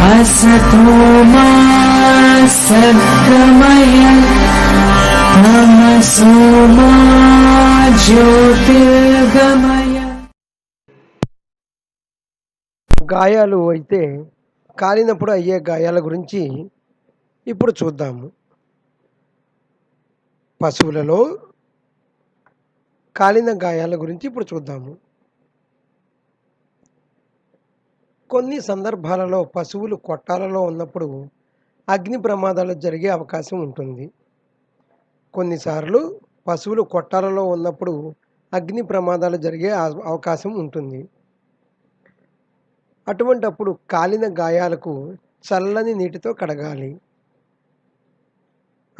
असतो मा सद्गमय तमसो मा ज्योतिर्गमय. గాయాలు అయితే కాలినప్పుడు అయ్యే గాయాల గురించి ఇప్పుడు చూద్దాము. పశువులలో కాలిన గాయాల గురించి ఇప్పుడు చూద్దాము. కొన్ని సందర్భాలలో పశువులు కొట్టాలలో ఉన్నప్పుడు అగ్ని ప్రమాదాలు జరిగే అవకాశం ఉంటుంది. కొన్నిసార్లు పశువులు కొట్టాలలో ఉన్నప్పుడు అగ్ని ప్రమాదాలు జరిగే అవకాశం ఉంటుంది. అటువంటప్పుడు కాలిన గాయాలకు చల్లని నీటితో కడగాలి.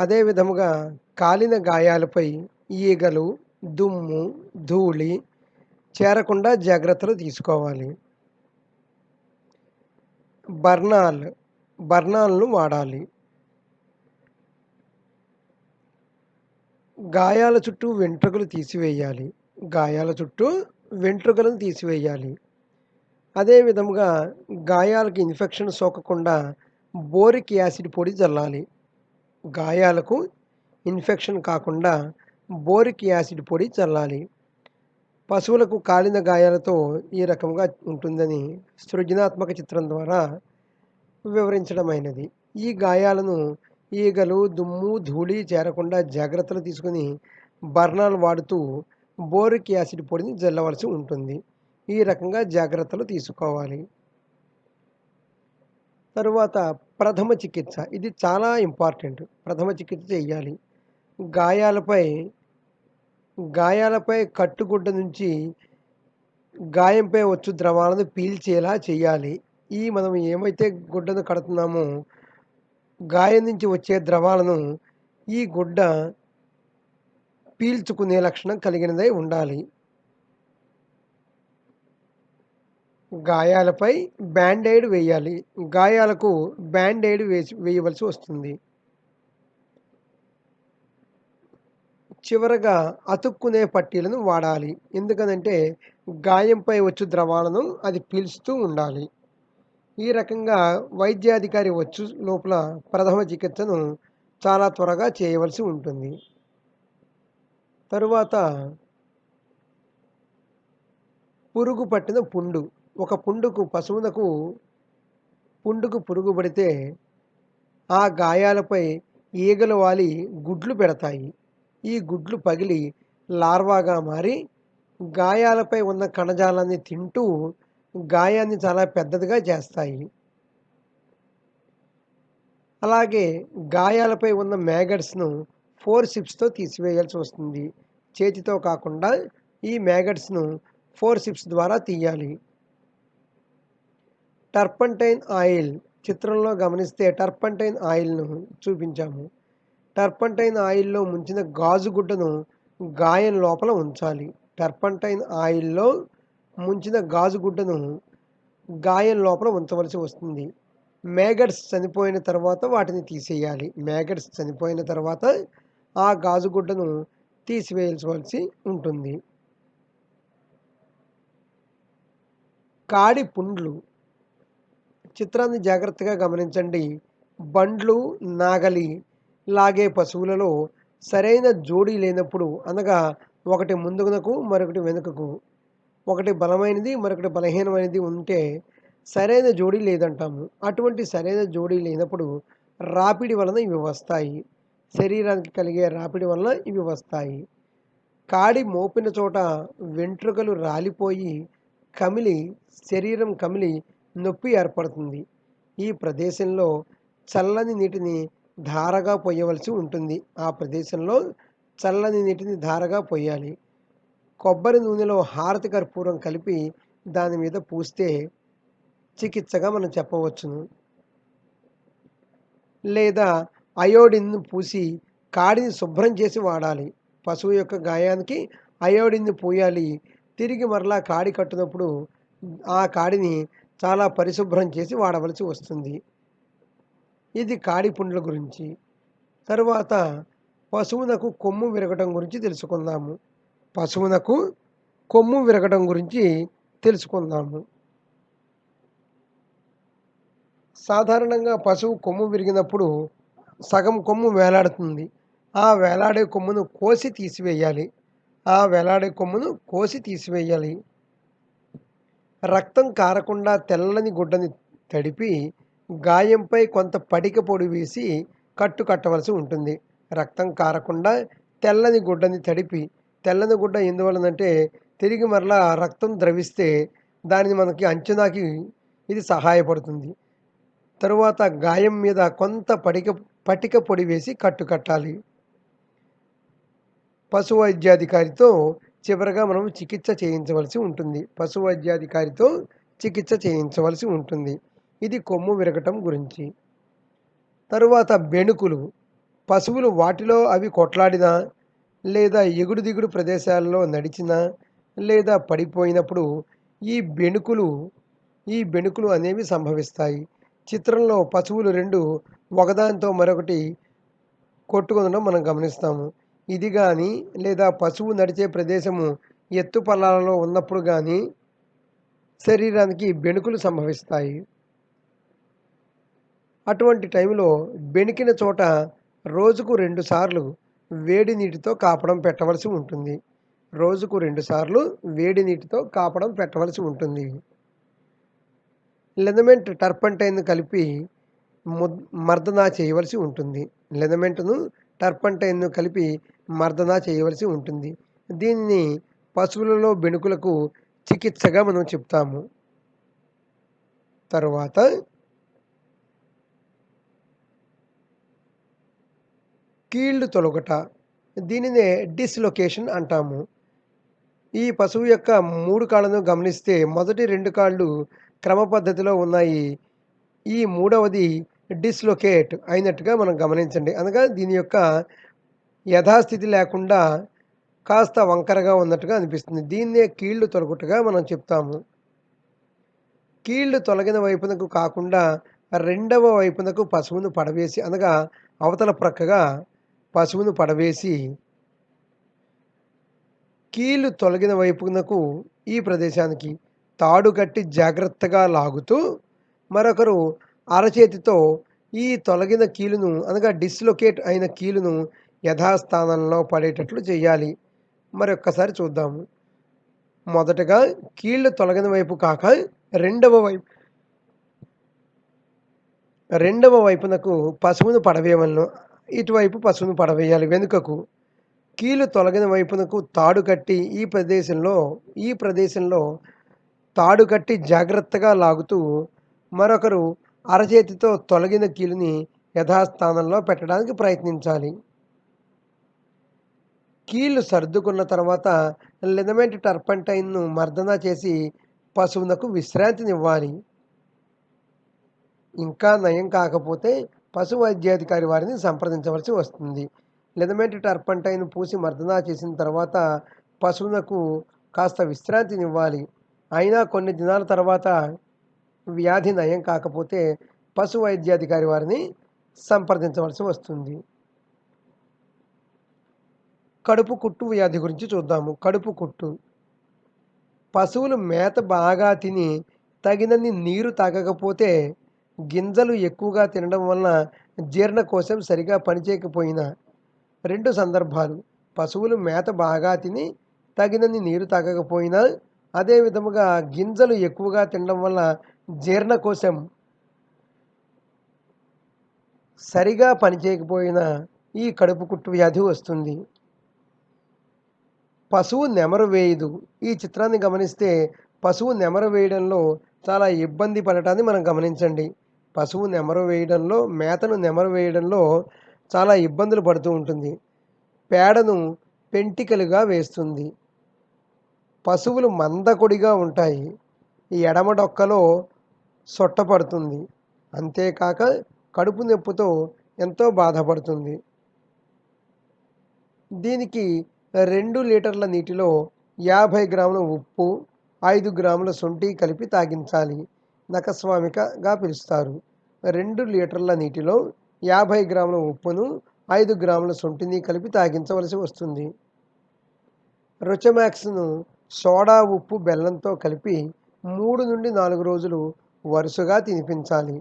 అదే విధముగా కాలిన గాయాలపై ఈగలు, దుమ్ము, ధూళి చేరకుండా జాగ్రత్తలు తీసుకోవాలి. బర్నాలను వాడాలి. గాయాల చుట్టూ వెంట్రుకలు తీసివేయాలి. అదే విధముగా గాయాలకు ఇన్ఫెక్షన్ సోకకుండా బోరిక్ యాసిడ్ పొడి చల్లాలి. గాయాలకు ఇన్ఫెక్షన్ కాకుండా బోరిక్ యాసిడ్ పొడి చల్లాలి. పశువులకు కాలిన గాయాలతో ఈ రకంగా ఉంటుందని సృజనాత్మక చిత్రం ద్వారా వివరించడమైనది. ఈ గాయాలను ఈగలు, దుమ్ము, ధూళి చేరకుండా జాగ్రత్తలు తీసుకుని బర్నాలు వాడుతూ బోరిక్ యాసిడ్ పొడిని జల్లవలసి ఉంటుంది. ఈ రకంగా జాగ్రత్తలు తీసుకోవాలి. తరువాత ప్రథమ చికిత్స, ఇది చాలా ఇంపార్టెంట్. ప్రథమ చికిత్స చేయాలి. గాయాలపై కట్టుగుడ్డ నుంచి గాయంపై వచ్చు ద్రవాలను పీల్చేలా చేయాలి. మనం ఏమైతే గుడ్డను కడుతున్నామో గాయం నుంచి వచ్చే ద్రవాలను ఈ గుడ్డ పీల్చుకునే లక్షణం కలిగినదై ఉండాలి. గాయాలపై బ్యాండేడ్ వేయాలి. గాయాలకు బ్యాండేడ్ వేయవలసి వస్తుంది. చివరగా అతుక్కునే పట్టీలను వాడాలి. ఎందుకనంటే గాయంపై వచ్చు ద్రవాలను అది పీల్చుతూ ఉండాలి. ఈ రకంగా వైద్యాధికారి వచ్చు లోపల ప్రథమ చికిత్సను చాలా త్వరగా చేయవలసి ఉంటుంది. తరువాత పురుగు పట్టిన పుండు. ఒక పశువునకు పుండుకు పురుగు పడితే ఆ గాయాలపై ఈగలు వాలి గుడ్లు పెడతాయి. ఈ గుడ్లు పగిలి లార్వాగా మారి గాయాలపై ఉన్న కణజాలాన్ని తింటూ గాయాన్ని చాలా పెద్దదిగా చేస్తాయి. అలాగే గాయాలపై ఉన్న మ్యాగట్స్ను ఫోర్సిప్స్తో తీసివేయాల్సి వస్తుంది. చేతితో కాకుండా ఈ మ్యాగట్స్ను ఫోర్సిప్స్ ద్వారా తీయాలి. టర్పంటైన్ ఆయిల్, చిత్రంలో గమనిస్తే టర్పంటైన్ ఆయిల్ను చూపించాము. టర్పంటైన్ ఆయిల్లో ముంచిన గాజుగుడ్డను గాయం లోపల ఉంచాలి. టర్పంటైన్ ఆయిల్లో ముంచిన గాజుగుడ్డను గాయం లోపల ఉంచవలసి వస్తుంది. మ్యాగట్స్ చనిపోయిన తర్వాత వాటిని తీసేయాలి. మ్యాగట్స్ చనిపోయిన తర్వాత ఆ గాజుగుడ్డను తీసివేయవలసి ఉంటుంది. కాడి పుండ్లు, చిత్రాన్ని జాగ్రత్తగా గమనించండి. బండ్లు, నాగలి లాగే పశువులలో సరైన జోడీ లేనప్పుడు, అనగా ఒకటి ముందుకు మరొకటి వెనుకకు, ఒకటి బలమైనది మరొకటి బలహీనమైనది ఉంటే సరైన జోడీ లేదంటాము. అటువంటి సరైన జోడీ లేనప్పుడు రాపిడి వలన ఇవి వస్తాయి. శరీరానికి కలిగే రాపిడి వలన ఇవి వస్తాయి. కాడి మోపిన చోట వెంట్రుకలు రాలిపోయి శరీరం కమిలి నొప్పి ఏర్పడుతుంది. ఈ ప్రదేశంలో చల్లని నీటిని ధారగా పోయవలసి ఉంటుంది. ఆ ప్రదేశంలో చల్లని నీటిని ధారగా పోయాలి. కొబ్బరి నూనెలో హారతి కర్పూరం కలిపి దాని మీద పూస్తే చికిత్సగా మనం చెప్పవచ్చును. లేదా అయోడిన్ను పూసి కాడిని శుభ్రం చేసి వాడాలి. పశువు యొక్క గాయానికి అయోడిన్ను పూయాలి. తిరిగి మరలా కాడి కట్టినప్పుడు ఆ కాడిని చాలా పరిశుభ్రం చేసి వాడవలసి వస్తుంది. ఇది కాడి పుండ్ల గురించి. తరువాత పశువునకు కొమ్ము విరగటం గురించి తెలుసుకుందాము. పశువునకు కొమ్ము విరగటం గురించి తెలుసుకుందాము. సాధారణంగా పశువు కొమ్ము విరిగినప్పుడు సగం కొమ్ము వేలాడుతుంది. ఆ వేలాడే కొమ్మును కోసి తీసివేయాలి. రక్తం కారకుండా తెల్లని గుడ్డని తడిపి గాయంపై కొంత పటిక పొడి వేసి కట్టు కట్టవలసి ఉంటుంది. రక్తం కారకుండా తెల్లని గుడ్డని తడిపి, తెల్లని గుడ్డ ఎందువలనంటే తిరిగి మరలా రక్తం ద్రవిస్తే దానిని మనకి అంచనాకి ఇది సహాయపడుతుంది. తరువాత గాయం మీద కొంత పటిక పొడి వేసి కట్టు కట్టాలి. పశు వైద్యాధికారితో చివరగా మనం చికిత్స చేయించవలసి ఉంటుంది. ఇది కొమ్ము విరగటం గురించి. తరువాత బెణుకులు. పశువులు వాటిలో అవి కొట్లాడినా, లేదా ఎగుడు దిగుడు ప్రదేశాల్లో నడిచినా, లేదా పడిపోయినప్పుడు ఈ బెణుకులు అనేవి సంభవిస్తాయి. చిత్రంలో పశువులు 2 ఒకదానితో మరొకటి కొట్టుకొనడం మనం గమనిస్తాము. ఇది గాని లేదా పశువు నడిచే ప్రదేశము ఎత్తు పల్లాలలో ఉన్నప్పుడు గాని శరీరానికి బెణుకులు సంభవిస్తాయి. అటువంటి టైంలో బెణికిన చోట రోజుకు 2 సార్లు వేడి నీటితో కాపడం పెట్టవలసి ఉంటుంది. లినమెంట్ టర్పంటైన్ కలిపి మర్దనా చేయవలసి ఉంటుంది. దీనిని పశువులలో బెణుకులకు చికిత్సగా మనం చెప్తాము. తరువాత కీళ్ళు తొలగుట. దీనినే డిస్లొకేషన్ అంటాము. ఈ పశువు యొక్క 3 కాళ్ళను గమనిస్తే మొదటి 2 కాళ్ళు క్రమ పద్ధతిలో ఉన్నాయి. ఈ మూడవది డిస్లొకేట్ అయినట్టుగా మనం గమనించండి. అనగా దీని యొక్క యథాస్థితి లేకుండా కాస్త వంకరగా ఉన్నట్టుగా అనిపిస్తుంది. దీన్నే కీళ్ళు తొలగుటగా మనం చెప్తాము. కీళ్ళు తొలగిన వైపునకు కాకుండా రెండవ వైపునకు పశువును పడవేసి, అనగా అవతల ప్రక్కగా పశువును పడవేసి, కీళ్ళు తొలగిన వైపునకు ఈ ప్రదేశానికి తాడు కట్టి జాగ్రత్తగా లాగుతూ మరొకరు అరచేతితో ఈ తొలగిన కీలును, అనగా డిస్లొకేట్ అయిన కీలును యథాస్థానంలో పడేటట్లు చేయాలి. మరొక్కసారి చూద్దాము. మొదటగా కీళ్ళు తొలగిన వైపు కాక రెండవ వైపునకు పశువును పడవేయవలెను. ఇటువైపు పశువును పడవేయాలి వెనుకకు. కీళ్ళు తొలగిన వైపునకు తాడు కట్టి ఈ ప్రదేశంలో తాడు కట్టి జాగ్రత్తగా లాగుతూ మరొకరు అరచేతితో తొలగిన కీలుని యథాస్థానంలో పెట్టడానికి ప్రయత్నించాలి. కీళ్ళు సర్దుకున్న తర్వాత లినమెంట్ టర్పంటైన్ను మర్దనా చేసి పశువునకు విశ్రాంతినివ్వాలి. ఇంకా నయం కాకపోతే పశు వైద్యాధికారి వారిని సంప్రదించవలసి వస్తుంది. లినమెంట్ టర్పంటైన్ పూసి మర్దనా చేసిన తర్వాత పశువునకు కాస్త విశ్రాంతినివ్వాలి. అయినా కొన్ని దినాల తర్వాత వ్యాధి నయం కాకపోతే పశు వైద్యాధికారి వారిని సంప్రదించవలసి వస్తుంది. కడుపు కుట్టు వ్యాధి గురించి చూద్దాము. కడుపు కుట్టు. పశువులు మేత బాగా తిని తగినన్ని నీరు తాగకపోతే, గింజలు ఎక్కువగా తినడం వలన జీర్ణకోశం సరిగా పనిచేయకపోయినా. 2 సందర్భాలు. పశువులు మేత బాగా తిని తగినన్ని నీరు తాగకపోయినా, అదే విధముగా గింజలు ఎక్కువగా తినడం వల్ల జీర్ణకోశం సరిగా పనిచేయకపోయినా ఈ కడుపు కుట్టు వ్యాధి వస్తుంది. పశువు నెమరు వేయదు. ఈ చిత్రాన్ని గమనిస్తే పశువు నెమరు వేయడంలో చాలా ఇబ్బంది పడటాన్ని మనం గమనించండి. పశువు మేతను నెమరు వేయడంలో చాలా ఇబ్బందులు పడుతూ ఉంటుంది. పేడను పెంటికలుగా వేస్తుంది. పశువులు మందకొడిగా ఉంటాయి. ఈ ఎడమ డొక్కలో సొట్ట పడుతుంది. అంతేకాక కడుపు నొప్పితో ఎంతో బాధపడుతుంది. దీనికి 2 లీటర్ల నీటిలో 50 గ్రాముల ఉప్పు, 5 గ్రాముల శొంఠి కలిపి తాగించాలి. నఖస్వామికగా పిలుస్తారు. 2 లీటర్ల నీటిలో 50 గ్రాముల ఉప్పును, 5 గ్రాముల శొంఠిని కలిపి తాగించవలసి వస్తుంది. రుచమాక్స్ను సోడా, ఉప్పు, బెల్లంతో కలిపి 3 నుండి 4 రోజులు వరుసగా తినిపించాలి.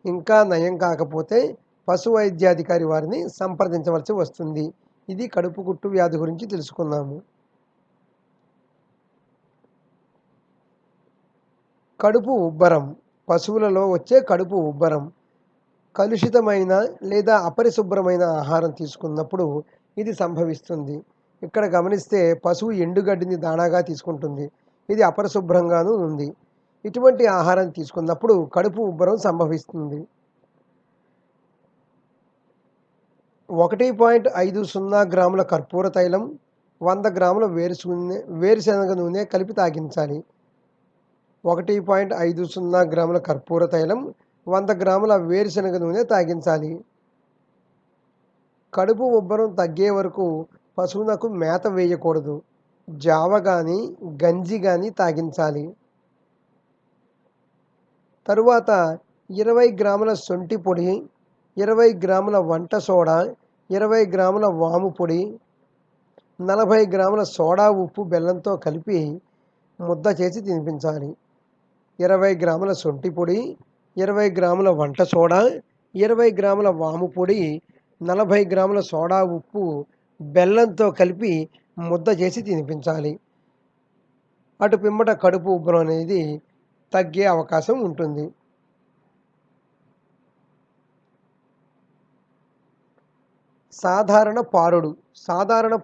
ఇంకా నయం కాకపోతే పశు వైద్యాధికారి వారిని సంప్రదించవలసి వస్తుంది. ఇది కడుపు కుట్టు వ్యాధి గురించి తెలుసుకున్నాము. కడుపు ఉబ్బరం. పశువులలో వచ్చే కడుపు ఉబ్బరం కలుషితమైన లేదా అపరిశుభ్రమైన ఆహారం తీసుకున్నప్పుడు ఇది సంభవిస్తుంది. ఇక్కడ గమనిస్తే పశువు ఎండుగడ్డిని దాణాగా తీసుకుంటుంది. ఇది అపరిశుభ్రంగానూ ఉంది. ఇటువంటి ఆహారం తీసుకున్నప్పుడు కడుపు ఉబ్బరం సంభవిస్తుంది. 1.50 గ్రాముల కర్పూర తైలం, 100 గ్రాముల వేరుశనగ నూనె కలిపి తాగించాలి. 1.50 గ్రాముల కర్పూర తైలం, 100 గ్రాముల వేరుశనగ నూనె తాగించాలి. కడుపు ఉబ్బరం తగ్గే వరకు పశువునకు మేత వేయకూడదు. జావ గాని, గంజి గాని తాగించాలి. తరువాత 20 గ్రాముల శొంఠి పొడి, 20 గ్రాముల వంట సోడా, 20 గ్రాముల వాము పొడి, 40 గ్రాముల సోడా, ఉప్పు, బెల్లంతో కలిపి ముద్ద చేసి తినిపించాలి. 20 గ్రాముల శొంఠి పొడి, 20 గ్రాముల వంట సోడా, 20 గ్రాముల వాము పొడి, 40 గ్రాముల సోడా, ఉప్పు, బెల్లంతో కలిపి ముద్ద చేసి తినిపించాలి. అటు పిమ్మట కడుపు ఉబ్బరం అనేది తగ్గే అవకాశం ఉంటుంది. సాధారణ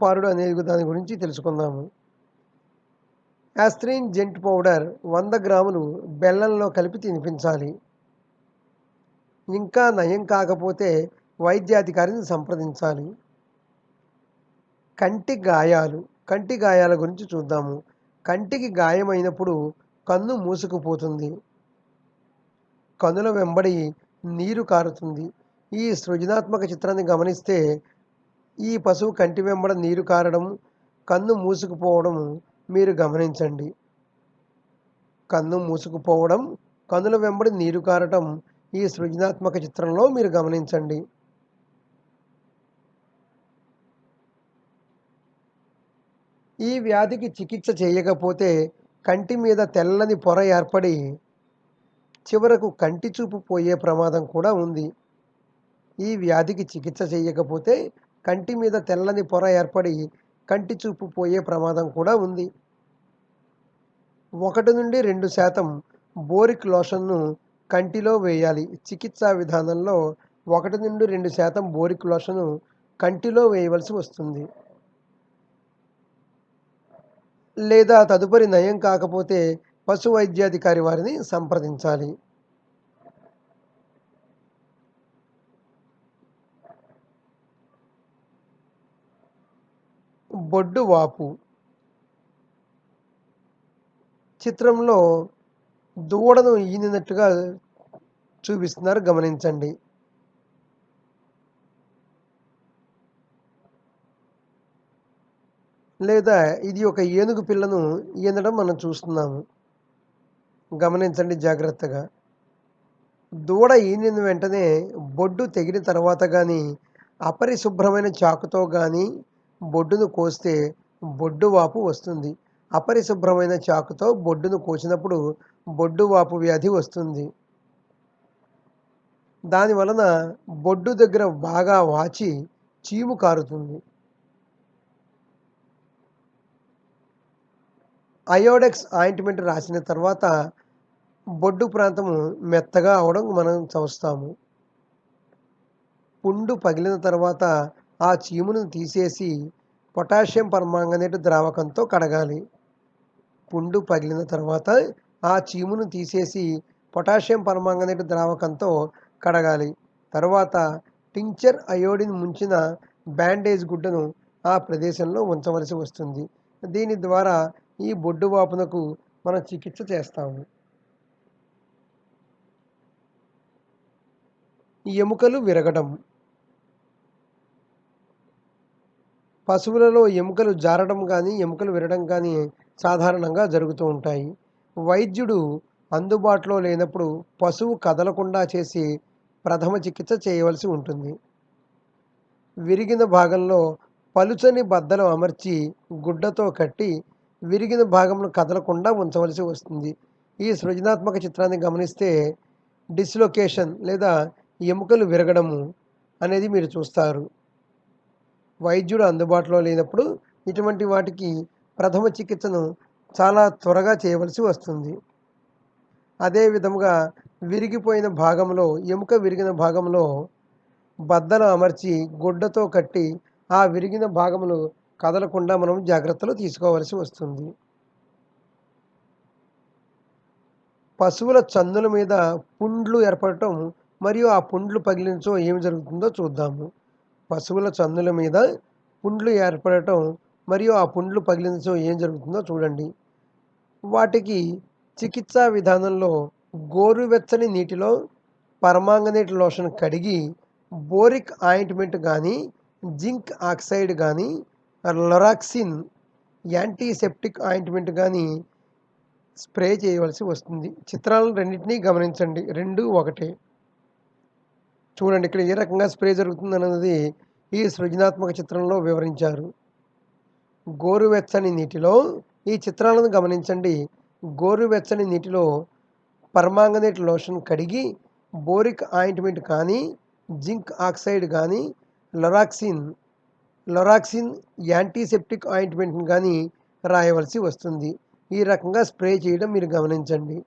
పారుడు అనే దాని గురించి తెలుసుకుందాము. యాస్ట్రిన్జెంట్ పౌడర్ 100 గ్రాములు బెల్లంలో కలిపి తినిపించాలి. ఇంకా నయం కాకపోతే వైద్యాధికారిని సంప్రదించాలి. కంటి గాయాల గురించి చూద్దాము. కంటికి గాయమైనప్పుడు కన్ను మూసుకుపోతుంది. కన్నుల వెంబడి నీరు కారుతుంది. ఈ సృజనాత్మక చిత్రాన్ని గమనిస్తే ఈ పశువు కంటి వెంబడ నీరు కారడం, కన్ను మూసుకుపోవడం మీరు గమనించండి. కన్ను మూసుకుపోవడం, కన్నుల వెంబడి నీరు కారటం ఈ సృజనాత్మక చిత్రంలో మీరు గమనించండి. ఈ వ్యాధికి చికిత్స చేయకపోతే కంటి మీద తెల్లని పొర ఏర్పడి చివరకు కంటి చూపు పోయే ప్రమాదం కూడా ఉంది. ఈ వ్యాధికి చికిత్స చేయకపోతే కంటి మీద తెల్లని పొర ఏర్పడి కంటి చూపు పోయే ప్రమాదం కూడా ఉంది. 1 నుండి 2% బోరిక్ లోషన్ను కంటిలో వేయాలి. చికిత్సా విధానంలో 1 నుండి 2% బోరిక్ లోషను కంటిలో వేయవలసి వస్తుంది. లేదా తదుపరి నయం కాకపోతే పశు వైద్యాధికారి వారిని సంప్రదించాలి. బొడ్డు వాపు. చిత్రంలో దూడను ఈనినట్టుగా చూపిస్తున్నారు, గమనించండి. లేదా ఇది ఒక ఏనుగు పిల్లను ఈనడం మనం చూస్తున్నాము. గమనించండి జాగ్రత్తగా. దూడ ఈనిన వెంటనే బొడ్డు తెగిన తర్వాత కానీ అపరిశుభ్రమైన చాకుతో కానీ బొడ్డును కోస్తే బొడ్డు వాపు వస్తుంది. అపరిశుభ్రమైన చాకుతో బొడ్డును కోసినప్పుడు బొడ్డు వాపు వ్యాధి వస్తుంది. దాని వలన బొడ్డు దగ్గర బాగా వాచి చీము కారుతుంది. అయోడెక్స్ ఆయింట్మెంట్ రాసిన తర్వాత బొడ్డు ప్రాంతము మెత్తగా అవడం మనం చూస్తాము. పుండు పగిలిన తర్వాత ఆ చీమును తీసేసి పొటాషియం పర్మాంగనేట్ ద్రావకంతో కడగాలి. పుండు పగిలిన తర్వాత ఆ చీమును తీసేసి పొటాషియం పర్మాంగనేట్ ద్రావకంతో కడగాలి. తర్వాత టింక్చర్ అయోడిన్ ముంచిన బ్యాండేజ్ గుడ్డను ఆ ప్రదేశంలో ఉంచవలసి వస్తుంది. దీని ద్వారా ఈ బొడ్డు వాపునకు మనం చికిత్స చేస్తాము. ఎముకలు విరగడం. పశువులలో ఎముకలు జారడం కానీ ఎముకలు విరగడం కానీ సాధారణంగా జరుగుతూ ఉంటాయి. వైద్యుడు అందుబాటులో లేనప్పుడు పశువు కదలకుండా చేసే ప్రథమ చికిత్స చేయవలసి ఉంటుంది. విరిగిన భాగంలో పలుచని బద్దలు అమర్చి గుడ్డతో కట్టి విరిగిన భాగంను కదలకుండా ఉంచవలసి వస్తుంది. ఈ సృజనాత్మక చిత్రాన్ని గమనిస్తే డిస్లొకేషన్ లేదా ఎముకలు విరగడము అనేది మీరు చూస్తారు. వైద్యుడు అందుబాటులో లేనప్పుడు ఇటువంటి వాటికి ప్రథమ చికిత్సను చాలా త్వరగా చేయవలసి వస్తుంది. అదే విధముగా విరిగిపోయిన భాగంలో, ఎముక విరిగిన భాగంలో బద్దలు అమర్చి గుడ్డతో కట్టి ఆ విరిగిన భాగములు కదలకుండా మనం జాగ్రత్తలు తీసుకోవలసి వస్తుంది. పశువుల చన్నుల మీద పుండ్లు ఏర్పడటం మరియు ఆ పుండ్లు పగిలినచో ఏమి జరుగుతుందో చూద్దాము. పశువుల చన్నుల మీద పుండ్లు ఏర్పడటం మరియు ఆ పుండ్లు పగిలినచో ఏం జరుగుతుందో చూడండి. వాటికి చికిత్సా విధానంలో గోరువెచ్చని నీటిలో పరమాంగనేట్ లోషన్ కడిగి బోరిక్ ఆయింట్మెంట్ కానీ, జింక్ ఆక్సైడ్ కానీ, లొరాక్సిన్ యాంటీసెప్టిక్ ఆయింట్మెంట్ కానీ స్ప్రే చేయవలసి వస్తుంది. చిత్రాలను రెండింటినీ గమనించండి. 2 ఒకటే. చూడండి ఇక్కడ ఏ రకంగా స్ప్రే జరుగుతుందన్నది ఈ సృజనాత్మక చిత్రంలో వివరించారు. గోరువెచ్చని నీటిలో ఈ చిత్రాలను గమనించండి. గోరువెచ్చని నీటిలో పర్మాంగనేట్ లోషన్ కడిగి బోరిక్ ఆయింట్మెంట్ కానీ, జింక్ ఆక్సైడ్ కానీ, లొరాక్సిన్ యాంటీసెప్టిక్ ఆయింట్మెంట్ని కానీ రాయవలసి వస్తుంది. ఈ రకంగా స్ప్రే చేయడం మీరు గమనించండి.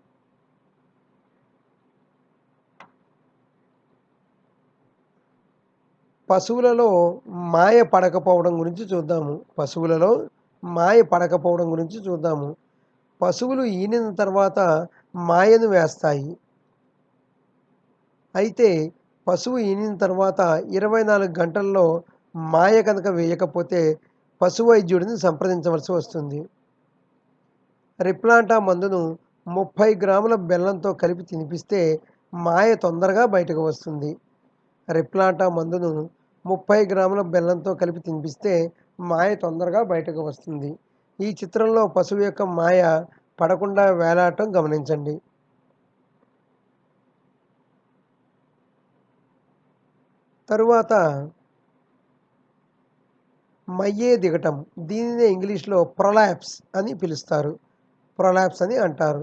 పశువులలో మాయ పడకపోవడం గురించి చూద్దాము. పశువులు ఈనిన తర్వాత మాయను వేస్తాయి. అయితే పశువు ఈనిన తర్వాత 24 గంటల్లో మాయ కనుక వేయకపోతే పశు వైద్యుడిని సంప్రదించవలసి వస్తుంది. రిప్లాంటా మందును 30 గ్రాముల బెల్లంతో కలిపి తినిపిస్తే మాయ తొందరగా బయటకు వస్తుంది. రిప్లాంటా మందును 30 గ్రాముల బెల్లంతో కలిపి తినిపిస్తే మాయ తొందరగా బయటకు వస్తుంది. ఈ చిత్రంలో పశువు యొక్క మాయ పడకుండా వేలాడటం గమనించండి. తరువాత మయ్యే దిగటం, దీనినే ఇంగ్లీష్లో ప్రొలాప్స్ అని పిలుస్తారు. ప్రొలాప్స్ అని అంటారు.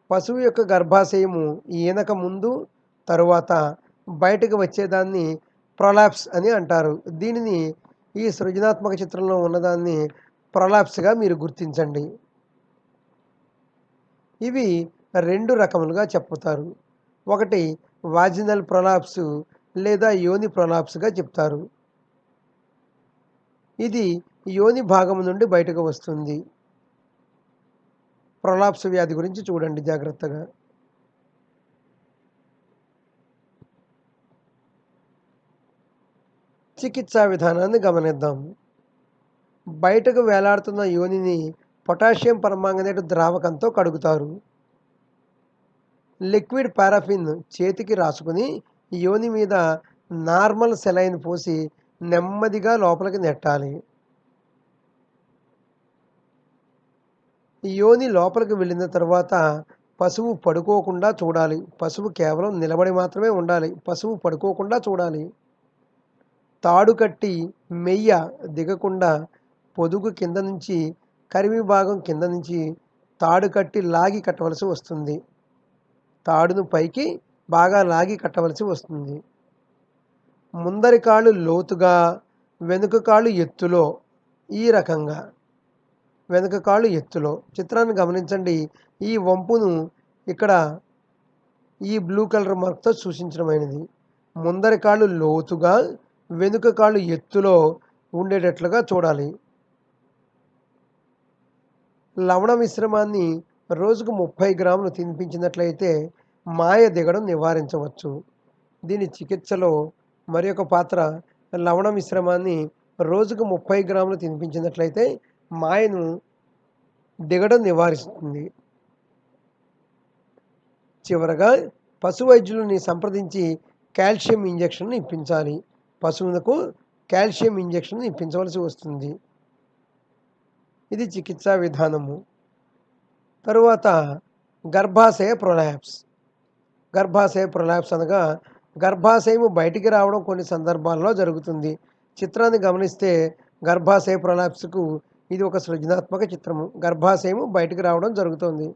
పశువు యొక్క గర్భాశయము ఈనక ముందు తరువాత బయటకు వచ్చేదాన్ని ప్రొలాప్స్ అని అంటారు. దీనిని ఈ సృజనాత్మక చిత్రంలో ఉన్నదాన్ని ప్రొలాప్స్గా మీరు గుర్తించండి. ఇవి 2 రకములుగా చెప్పుతారు. ఒకటి వాజినల్ ప్రొలాప్స్ లేదా యోని ప్రొలాప్స్గా చెప్తారు. ఇది యోని భాగం నుండి బయటకు వస్తుంది. ప్రొలాప్స్ వ్యాధి గురించి చూడండి జాగ్రత్తగా. చికిత్సా విధానాన్ని గమనిద్దాం. బయటకు వేలాడుతున్న యోనిని పొటాషియం పర్మాంగనేట్ ద్రావకంతో కడుగుతారు. లిక్విడ్ పారాఫిన్ చేతికి రాసుకుని యోని మీద నార్మల్ సెలైన్ పోసి నెమ్మదిగా లోపలికి నెట్టాలి. యోని లోపలికి వెళ్ళిన తర్వాత పశువు పడుకోకుండా చూడాలి. పశువు కేవలం నిలబడి మాత్రమే ఉండాలి. పశువు పడుకోకుండా చూడాలి. తాడు కట్టి మెయ్య దిగకుండా పొదుగు కింద నుంచి, కరిమి భాగం కింద నుంచి తాడు కట్టి లాగి కట్టవలసి వస్తుంది. తాడును పైకి బాగా లాగి కట్టవలసి వస్తుంది. ముందరి కాళ్ళు లోతుగా, వెనుక కాళ్ళు ఎత్తులో, ఈ రకంగా వెనుక కాళ్ళు ఎత్తులో. చిత్రాన్ని గమనించండి. ఈ వంపును ఇక్కడ ఈ బ్లూ కలర్ మార్క్తో సూచించడమైనది. ముందరి కాళ్ళు లోతుగా, వెనుక కాళ్ళు ఎత్తులో ఉండేటట్లుగా చూడాలి. లవణ మిశ్రమాన్ని రోజుకు 30 గ్రాములు తినిపించినట్లయితే మాయ దిగడం నివారించవచ్చు. దీని చికిత్సలో మరొక పాత్ర లవణ మిశ్రమాన్ని రోజుకు 30 గ్రాములు తినిపించినట్లయితే మాయను దిగడం నివారిస్తుంది. చివరగా పశు వైద్యులని సంప్రదించి కాల్షియం ఇంజెక్షన్ ఇప్పించాలి. పశువులకు కాల్షియం ఇంజెక్షన్ ఇప్పించవలసి వస్తుంది. ఇది చికిత్సా విధానము. తరువాత గర్భాశయ ప్రొలాప్స్ అనగా గర్భాశయము బయటికి రావడం కొన్ని సందర్భాల్లో జరుగుతుంది. చిత్రాన్ని గమనిస్తే గర్భాశయ ప్రొలాప్స్‌కు ఇది ఒక సృజనాత్మక చిత్రము. గర్భాశయము బయటికి రావడం జరుగుతుంది.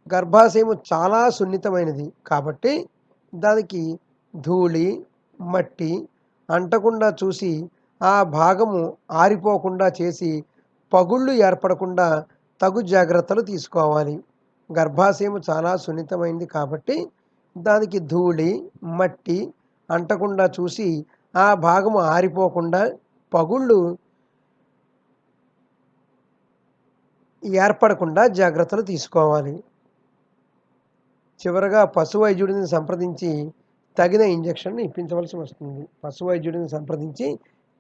గర్భాశయము చాలా సున్నితమైనది కాబట్టి దానికి ధూళి, మట్టి అంటకుండా చూసి ఆ భాగము ఆరిపోకుండా చేసి పగుళ్ళు ఏర్పడకుండా తగు జాగ్రత్తలు తీసుకోవాలి. గర్భాశయము చాలా సున్నితమైనది కాబట్టి దానికి ధూళి, మట్టి అంటకుండా చూసి ఆ భాగము ఆరిపోకుండా పగుళ్ళు ఏర్పడకుండా జాగ్రత్తలు తీసుకోవాలి. చివరగా పశు వైద్యుడిని సంప్రదించి తగిన ఇంజెక్షన్‌ను ఇప్పించవలసి వస్తుంది. పశు వైద్యుడిని సంప్రదించి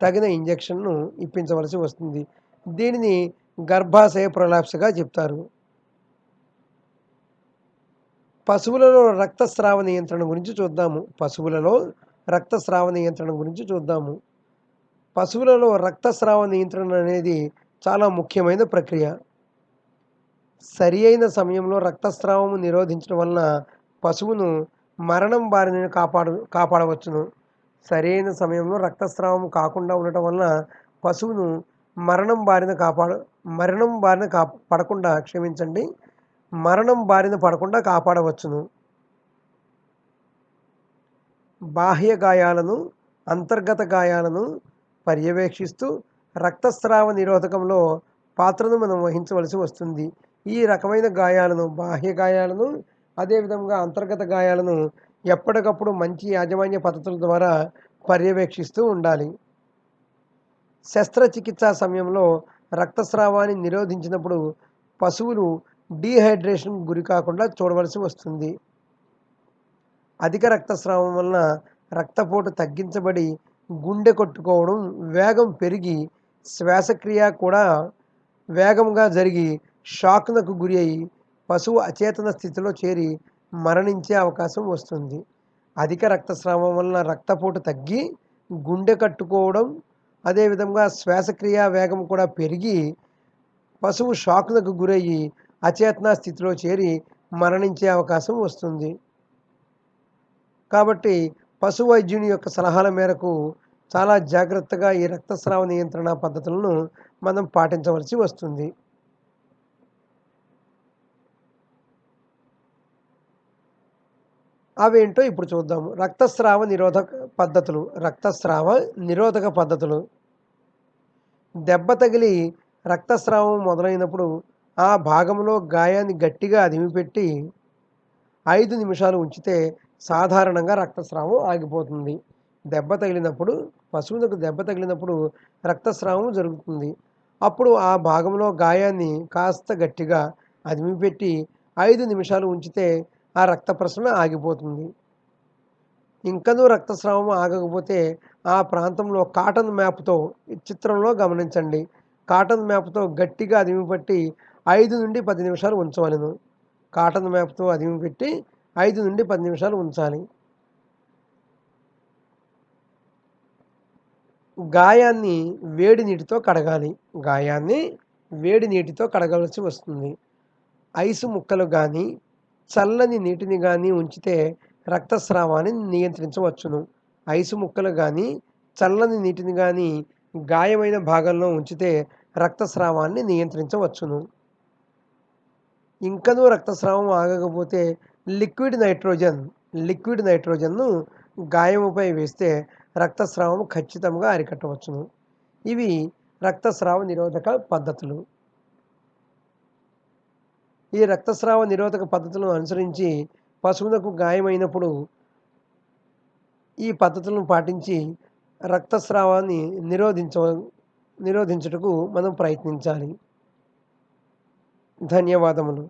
తగిన ఇంజెక్షన్‌ను ఇప్పించవలసి వస్తుంది. దీనిని గర్భాశయ ప్రొలాప్స్‌గా చెప్తారు. పశువులలో రక్తస్రావ నియంత్రణ గురించి చూద్దాము. పశువులలో రక్తస్రావ నియంత్రణ గురించి చూద్దాము. పశువులలో రక్తస్రావ నియంత్రణ అనేది చాలా ముఖ్యమైన ప్రక్రియ. సరి అయిన సమయంలో రక్తస్రావము నిరోధించడం వలన పశువును మరణం బారిన కాపాడవచ్చును. సరైన సమయంలో రక్తస్రావం కాకుండా ఉండటం వలన పశువును మరణం బారిన పడకుండా కాపాడవచ్చును. బాహ్య గాయాలను, అంతర్గత గాయాలను పర్యవేక్షిస్తూ రక్తస్రావ నిరోధకంలో పాత్రను మనం వహించవలసి వస్తుంది. ఈ రకమైన గాయాలను, బాహ్య గాయాలను, అదేవిధంగా అంతర్గత గాయాలను ఎప్పటికప్పుడు మంచి యాజమాన్య పద్ధతుల ద్వారా పర్యవేక్షిస్తూ ఉండాలి. శస్త్రచికిత్సా సమయంలో రక్తస్రావాన్ని నిరోధించినప్పుడు పశువులు డీహైడ్రేషన్‌కు గురి కాకుండా చూడవలసి వస్తుంది. అధిక రక్తస్రావం వలన రక్తపోటు తగ్గించబడి గుండె కొట్టుకోవడం వేగం పెరిగి శ్వాసక్రియ కూడా వేగంగా జరిగి షాక్‌నకు గురి అయి పశువు అచేతన స్థితిలో చేరి మరణించే అవకాశం వస్తుంది. అధిక రక్తస్రావం వలన రక్తపోటు తగ్గి గుండె కట్టుకోవడం, అదేవిధంగా శ్వాసక్రియ వేగం కూడా పెరిగి పశువు షాక్‌నకు గురయ్యి అచేతన స్థితిలో చేరి మరణించే అవకాశం వస్తుంది. కాబట్టి పశు వైద్యుని యొక్క సలహాల మేరకు చాలా జాగ్రత్తగా ఈ రక్తస్రావ నియంత్రణ పద్ధతులను మనం పాటించవలసి వస్తుంది. అవేంటో ఇప్పుడు చూద్దాము. రక్తస్రావ నిరోధక పద్ధతులు. దెబ్బ తగిలి రక్తస్రావం మొదలైనప్పుడు ఆ భాగంలో గాయాన్ని గట్టిగా అదిమిపెట్టి 5 నిమిషాలు ఉంచితే సాధారణంగా రక్తస్రావం ఆగిపోతుంది. పశువులకు దెబ్బ తగిలినప్పుడు రక్తస్రావం జరుగుతుంది. అప్పుడు ఆ భాగంలో గాయాన్ని కాస్త గట్టిగా అదిమిపెట్టి 5 నిమిషాలు ఉంచితే ఆ రక్త ప్రసరణ ఆగిపోతుంది. ఇంకనూ రక్తస్రావం ఆగకపోతే ఆ ప్రాంతంలో కాటన్ మ్యాప్‌తో చిత్రంలో గమనించండి. కాటన్ మ్యాప్‌తో గట్టిగా అదిమిపెట్టి 5 నుండి 10 నిమిషాలు ఉంచవలెను. కాటన్ మ్యాప్‌తో అదిమిపెట్టి 5 నుండి 10 నిమిషాలు ఉంచాలి. గాయాన్ని వేడి నీటితో కడగాల్సి వస్తుంది. ఐసు ముక్కలు గానీ, చల్లని నీటిని గానీ ఉంచితే రక్తస్రావాన్ని నియంత్రించవచ్చును. ఐసు ముక్కలు గానీ, చల్లని నీటిని గానీ గాయమైన భాగంలో ఉంచితే రక్తస్రావాన్ని నియంత్రించవచ్చును. ఇంకనూ రక్తస్రావం ఆగకపోతే లిక్విడ్ నైట్రోజన్‌ను గాయముపై వేస్తే రక్తస్రావం ఖచ్చితంగా అరికట్టవచ్చును. ఇవి రక్తస్రావ నిరోధక పద్ధతులు. ఈ రక్తస్రావ నిరోధక పద్ధతులను అనుసరించి పశువులకు గాయమైనప్పుడు ఈ పద్ధతులను పాటించి రక్తస్రావాన్ని నిరోధించుటకు మనం ప్రయత్నించాలి. ధన్యవాదములు.